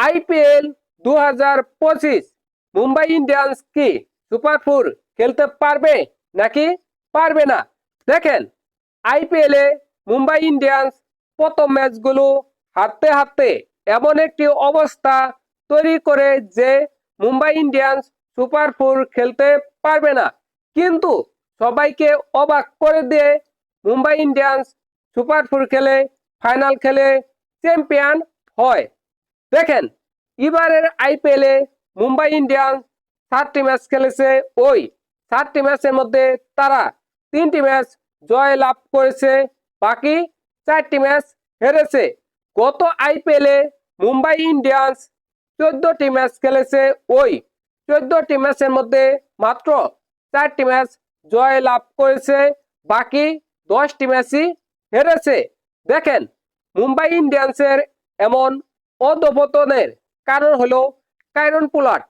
IPL 2025 Mumbai Indians কি super four খেলতে পারবে নাকি পারবে না? দেখেন, আইপিএলে মুম্বাই ইন্ডিয়ান্স প্রথম ম্যাচগুলো হারতে হারতে এমন একটি অবস্থা তৈরি করে যে মুম্বাই ইন্ডিয়ান্স সুপার ফোর খেলতে পারবে না, কিন্তু সবাইকে অবাক করে দিয়ে মুম্বাই ইন্ডিয়ান্স সুপার ফোর খেলে ফাইনাল খেলে চ্যাম্পিয়ন হয়। দেখেন, এবারের আইপিএলে মুম্বাই ইন্ডিয়ান্স 7টি ম্যাচ খেলেছে। ওই 7টি ম্যাচের মধ্যে তারা 3টি ম্যাচ জয় লাভ করেছে, বাকি 4টি ম্যাচ হেরেছে। গত আইপিএলে মুম্বাই ইন্ডিয়ান্স 14টি ম্যাচ খেলেছে। ওই 14টি ম্যাচের মধ্যে মাত্র 4টি ম্যাচ জয় লাভ করেছে, বাকি 10টি ম্যাচই হেরেছে। দেখেন, মুম্বাই ইন্ডিয়ান্সের এমন অধঃপতনের কারণ হলো Kieron Pollard.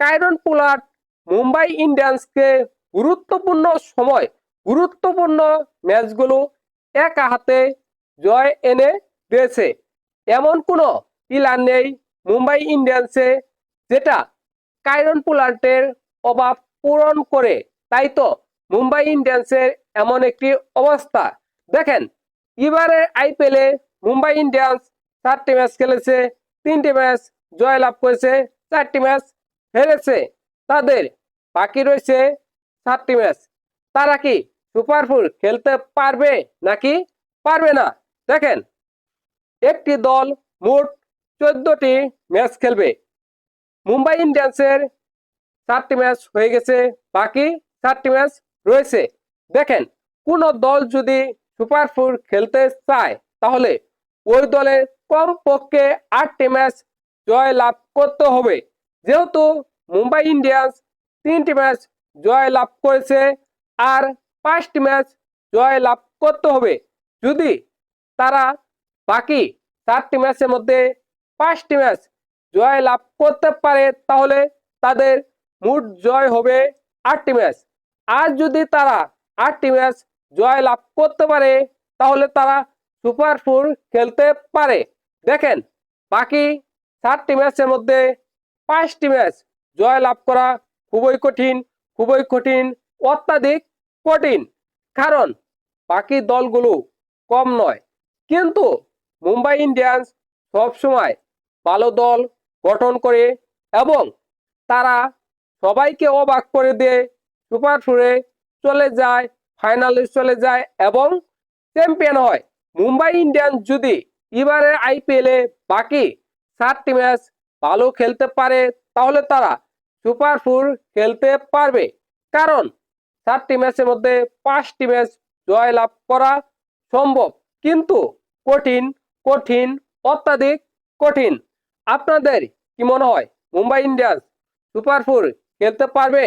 Kieron Pollard Mumbai ইন্ডিয়ান্সকে গুরুত্বপূর্ণ সময় গুরুত্বপূর্ণ ম্যাচগুলো একা হাতে জয় এনে দিয়েছে। এমন কোনো প্লেয়ার নেই মুম্বাই ইন্ডিয়ান্সে যেটা কাইরন পোলার্ডের অভাব পূরণ করে। তাই তো মুম্বাই ইন্ডিয়ান্সের এমন একটি অবস্থা। দেখেন, এবারে আইপিএলে মুম্বাই ইন্ডিয়ান্স 4টি ম্যাচ খেলেছে, 3টি ম্যাচ জয় লাভ করেছে, 4টি ম্যাচ হেরেছে। তাদের বাকি রয়েছে 7টি ম্যাচ। তারা কি সুপার ফোর খেলতে পারবে নাকি পারবে না? দেখেন, একটি দল মোট 14টি ম্যাচ খেলবে। মুম্বাই ইন্ডিয়ান্সের 7টি ম্যাচ হয়ে গেছে, বাকি 4টি ম্যাচ রয়েছে। দেখেন, কোন দল যদি সুপার ফোর খেলতে চায় তাহলে ওই দলের কমপক্ষে 8টি ম্যাচ জয় লাভ করতে হবে। যেহেতু মুম্বাই ইন্ডিয়ান্স 3টি ম্যাচ জয় লাভ করেছে, আর 5টি ম্যাচ জয় লাভ করতে হবে। যদি তারা বাকি 4টি ম্যাচের মধ্যে 5টি ম্যাচ জয় লাভ করতে পারে তাহলে তাদের মোট জয় হবে 8টি ম্যাচ। আর যদি তারা 8টি ম্যাচ জয় লাভ করতে পারে তাহলে তারা সুপার ফোর খেলতে পারে। দেখেন, বাকি 7টি ম্যাচের মধ্যে 5টি ম্যাচ জয় লাভ করা খুবই কঠিন, খুবই কঠিন, অত্যাধিক কঠিন। কারণ বাকি দলগুলো কম নয়, কিন্তু মুম্বাই ইন্ডিয়ান্স সবসময় ভালো দল গঠন করে এবং তারা সবাইকে অবাক করে দিয়ে সুপার ফোরে চলে যায়, ফাইনালে চলে যায় এবং চ্যাম্পিয়ন হয়। মুম্বাই ইন্ডিয়ান্স যদি এবারের আইপিএলে বাকি 7টি ম্যাচ ভালো খেলতে পারে তাহলে তারা সুপার ফোর খেলতে পারবে। কারণ 7টি ম্যাচের মধ্যে 5টি ম্যাচ জয় লাভ করা সম্ভব, কিন্তু কঠিন, কঠিন, অত্যাধিক কঠিন। আপনাদের কি মনে হয় মুম্বাই ইন্ডিয়ান্স সুপার ফোর খেলতে পারবে